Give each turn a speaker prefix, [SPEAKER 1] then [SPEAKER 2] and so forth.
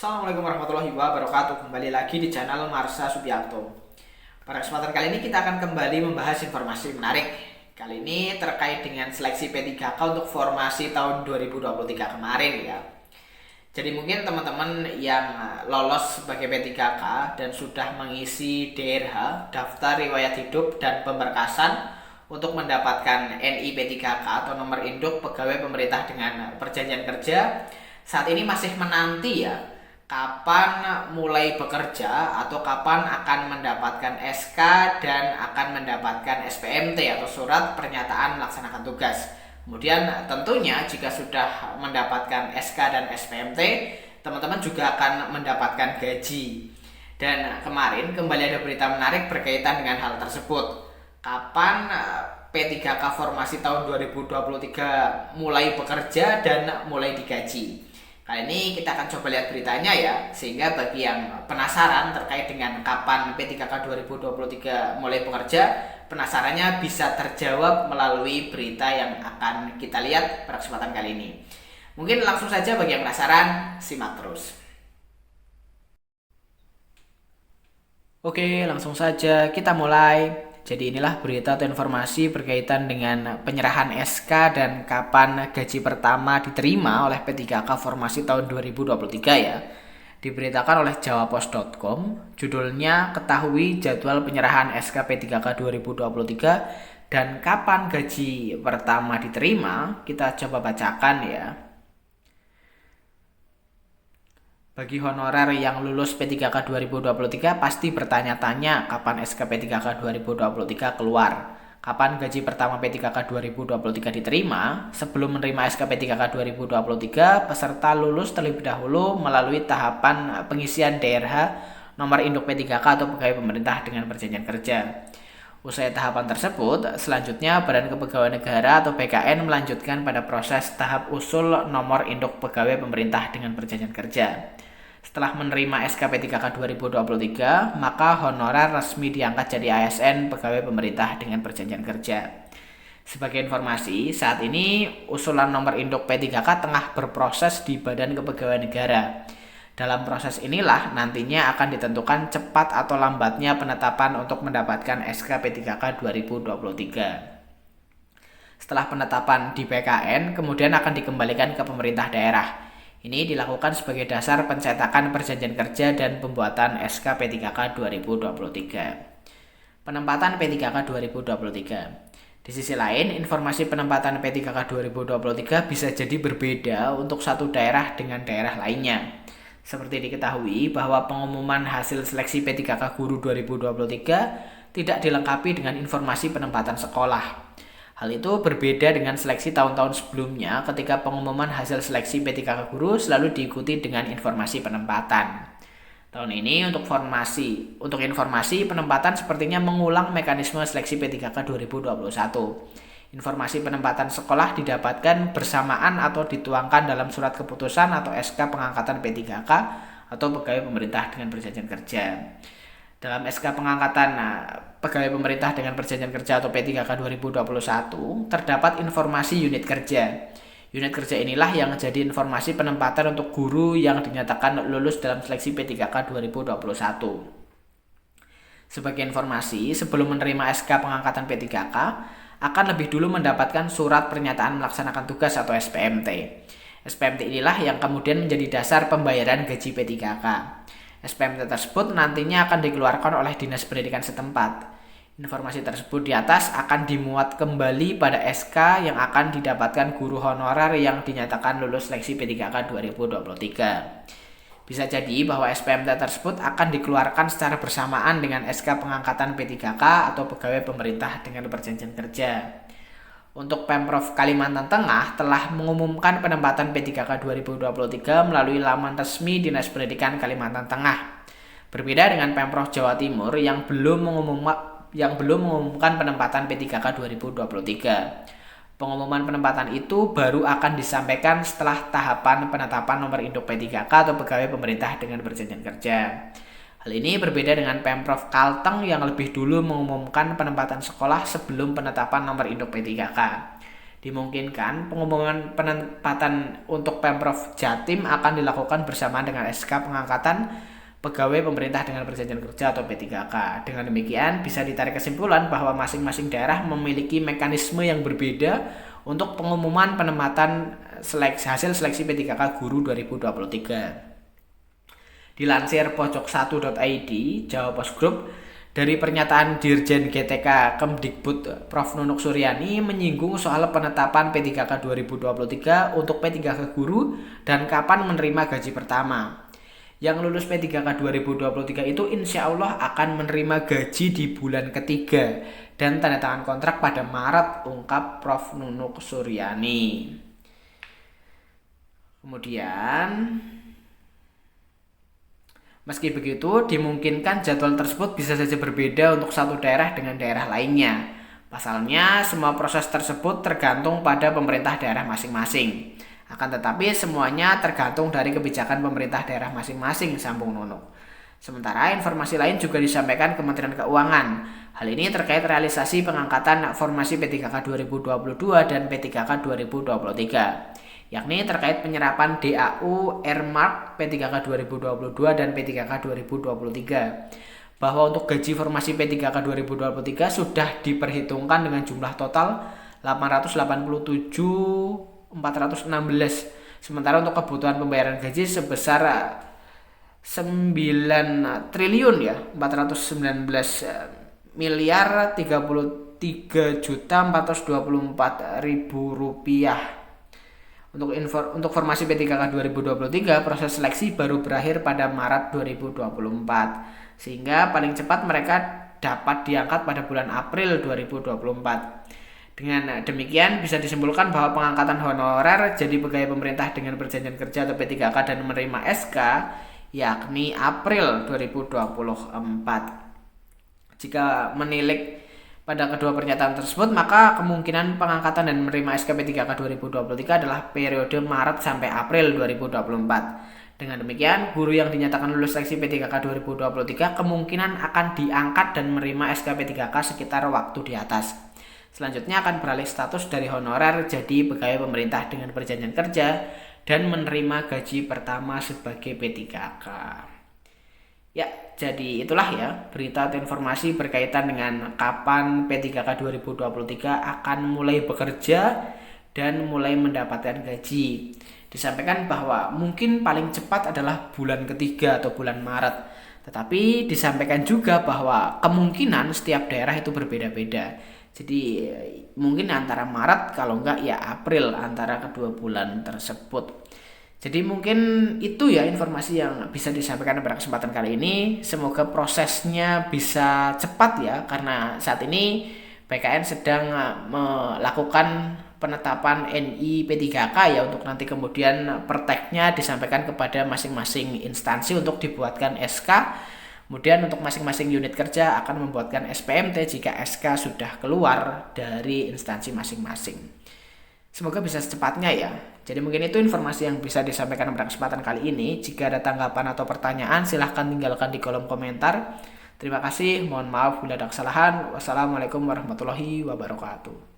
[SPEAKER 1] Assalamualaikum warahmatullahi wabarakatuh. Kembali lagi di channel Marsha Subiakto. Pada kesempatan kali ini kita akan kembali membahas informasi menarik. Kali ini terkait dengan seleksi P3K untuk formasi tahun 2023 kemarin ya. Jadi mungkin teman-teman yang lolos sebagai P3K dan sudah mengisi DRH, daftar riwayat hidup dan pemberkasan untuk mendapatkan NI P3K atau nomor induk pegawai pemerintah dengan perjanjian kerja, saat ini masih menanti ya kapan mulai bekerja atau kapan akan mendapatkan SK dan akan mendapatkan SPMT atau surat pernyataan melaksanakan tugas. Kemudian tentunya jika sudah mendapatkan SK dan SPMT, teman-teman juga akan mendapatkan gaji. Dan kemarin kembali ada berita menarik berkaitan dengan hal tersebut. Kapan P3K formasi tahun 2023 mulai bekerja dan mulai digaji. Kali ini kita akan coba lihat beritanya ya, sehingga bagi yang penasaran terkait dengan kapan P3K 2023 mulai bekerja, penasarannya bisa terjawab melalui berita yang akan kita lihat pada kesempatan kali ini. Mungkin langsung saja bagi yang penasaran, simak terus. Oke, langsung saja kita mulai. Jadi inilah berita atau informasi berkaitan dengan penyerahan SK dan kapan gaji pertama diterima oleh P3K formasi tahun 2023 ya. Diberitakan oleh jawapos.com, judulnya ketahui jadwal penyerahan SK P3K 2023 dan kapan gaji pertama diterima. Kita coba bacakan ya. Bagi honorer yang lulus P3K 2023 pasti bertanya-tanya kapan SK P3K 2023 keluar. Kapan gaji pertama P3K 2023 diterima? Sebelum menerima SK P3K 2023, peserta lulus terlebih dahulu melalui tahapan pengisian DRH nomor induk P3K atau pegawai pemerintah dengan perjanjian kerja. Usai tahapan tersebut, selanjutnya Badan Kepegawaian Negara atau BKN melanjutkan pada proses tahap usul nomor induk pegawai pemerintah dengan perjanjian kerja. Setelah menerima SK P3K 2023, maka honorer resmi diangkat jadi ASN pegawai pemerintah dengan perjanjian kerja. Sebagai informasi, saat ini usulan nomor induk P3K tengah berproses di Badan Kepegawaian Negara. Dalam proses inilah nantinya akan ditentukan cepat atau lambatnya penetapan untuk mendapatkan SK P3K 2023. Setelah penetapan di PKN, kemudian akan dikembalikan ke pemerintah daerah. Ini dilakukan sebagai dasar pencetakan perjanjian kerja dan pembuatan SK P3K 2023. Penempatan P3K 2023. Di sisi lain, informasi penempatan P3K 2023 bisa jadi berbeda untuk satu daerah dengan daerah lainnya. Seperti diketahui bahwa pengumuman hasil seleksi P3K Guru 2023 tidak dilengkapi dengan informasi penempatan sekolah. Hal itu berbeda dengan seleksi tahun-tahun sebelumnya ketika pengumuman hasil seleksi P3K Guru selalu diikuti dengan informasi penempatan. Tahun ini untuk informasi penempatan sepertinya mengulang mekanisme seleksi P3K 2021. Informasi penempatan sekolah didapatkan bersamaan atau dituangkan dalam surat keputusan atau SK pengangkatan P3K atau pegawai pemerintah dengan perjanjian kerja. Dalam SK pengangkatan pegawai pemerintah dengan perjanjian kerja atau P3K 2021 terdapat informasi unit kerja. Unit kerja inilah yang menjadi informasi penempatan untuk guru yang dinyatakan lulus dalam seleksi P3K 2021. Sebagai informasi, sebelum menerima SK pengangkatan P3K, akan lebih dulu mendapatkan surat pernyataan melaksanakan tugas atau SPMT. SPMT inilah yang kemudian menjadi dasar pembayaran gaji P3K. SPMT tersebut nantinya akan dikeluarkan oleh Dinas Pendidikan setempat. Informasi tersebut di atas akan dimuat kembali pada SK yang akan didapatkan guru honorer yang dinyatakan lulus seleksi P3K 2023. Bisa jadi bahwa SPMT tersebut akan dikeluarkan secara bersamaan dengan SK pengangkatan P3K atau pegawai pemerintah dengan perjanjian kerja. Untuk Pemprov Kalimantan Tengah telah mengumumkan penempatan P3K 2023 melalui laman resmi Dinas Pendidikan Kalimantan Tengah. Berbeda dengan Pemprov Jawa Timur yang belum mengumumkan penempatan P3K 2023. Pengumuman penempatan itu baru akan disampaikan setelah tahapan penetapan nomor induk P3K atau pegawai pemerintah dengan perjanjian kerja. Hal ini berbeda dengan Pemprov Kalteng yang lebih dulu mengumumkan penempatan sekolah sebelum penetapan nomor induk P3K. Dimungkinkan pengumuman penempatan untuk Pemprov Jatim akan dilakukan bersamaan dengan SK pengangkatan pegawai pemerintah dengan perjanjian kerja atau P3K. Dengan demikian bisa ditarik kesimpulan bahwa masing-masing daerah memiliki mekanisme yang berbeda untuk pengumuman penempatan hasil seleksi P3K guru 2023. Dilansir pojok1.id, Jawa Post Group, dari pernyataan Dirjen GTK Kemdikbud Prof. Nunuk Suryani menyinggung soal penetapan P3K 2023 untuk P3K guru dan kapan menerima gaji pertama. Yang lulus P3K 2023 itu insya Allah akan menerima gaji di bulan ketiga dan tanda tangan kontrak pada Maret, ungkap Prof. Nunuk Suryani. Kemudian, meski begitu, dimungkinkan jadwal tersebut bisa saja berbeda untuk satu daerah dengan daerah lainnya. Pasalnya, semua proses tersebut tergantung pada pemerintah daerah masing-masing. Akan tetapi, semuanya tergantung dari kebijakan pemerintah daerah masing-masing, sambung Nunuk. Sementara informasi lain juga disampaikan Kementerian Keuangan. Hal ini terkait realisasi pengangkatan formasi P3K 2022 dan P3K 2023. Yakni terkait penyerapan DAU Earmark P3K 2022 dan P3K 2023. Bahwa untuk gaji formasi P3K 2023 sudah diperhitungkan dengan jumlah total 887.416. Sementara untuk kebutuhan pembayaran gaji sebesar 9 triliun ya, 419 miliar 33.424.000 rupiah. Untuk formasi P3K 2023, proses seleksi baru berakhir pada Maret 2024, sehingga paling cepat mereka dapat diangkat pada bulan April 2024. Dengan demikian bisa disimpulkan bahwa pengangkatan honorer jadi pegawai pemerintah dengan perjanjian kerja atau P3K dan menerima SK yakni April 2024. Jika menilik pada kedua pernyataan tersebut, maka kemungkinan pengangkatan dan menerima SK P3K 2023 adalah periode Maret sampai April 2024. Dengan demikian, guru yang dinyatakan lulus seleksi P3K 2023 kemungkinan akan diangkat dan menerima SK P3K sekitar waktu di atas. Selanjutnya akan beralih status dari honorer jadi pegawai pemerintah dengan perjanjian kerja dan menerima gaji pertama sebagai P3K. Ya, jadi itulah ya berita atau informasi berkaitan dengan kapan P3K 2023 akan mulai bekerja dan mulai mendapatkan gaji. Disampaikan bahwa mungkin paling cepat adalah bulan ketiga atau bulan Maret. Tetapi disampaikan juga bahwa kemungkinan setiap daerah itu berbeda-beda. Jadi mungkin antara Maret, kalau enggak ya April, antara kedua bulan tersebut. Jadi mungkin itu ya informasi yang bisa disampaikan pada kesempatan kali ini. Semoga prosesnya bisa cepat ya, karena saat ini PKN sedang melakukan penetapan NI P3K ya, untuk nanti kemudian perteknya disampaikan kepada masing-masing instansi untuk dibuatkan SK. Kemudian untuk masing-masing unit kerja akan membuatkan SPMT jika SK sudah keluar dari instansi masing-masing. Semoga bisa secepatnya ya. Jadi mungkin itu informasi yang bisa disampaikan pada kesempatan kali ini. Jika ada tanggapan atau pertanyaan, silahkan tinggalkan di kolom komentar. Terima kasih, mohon maaf bila ada kesalahan. Wassalamualaikum warahmatullahi wabarakatuh.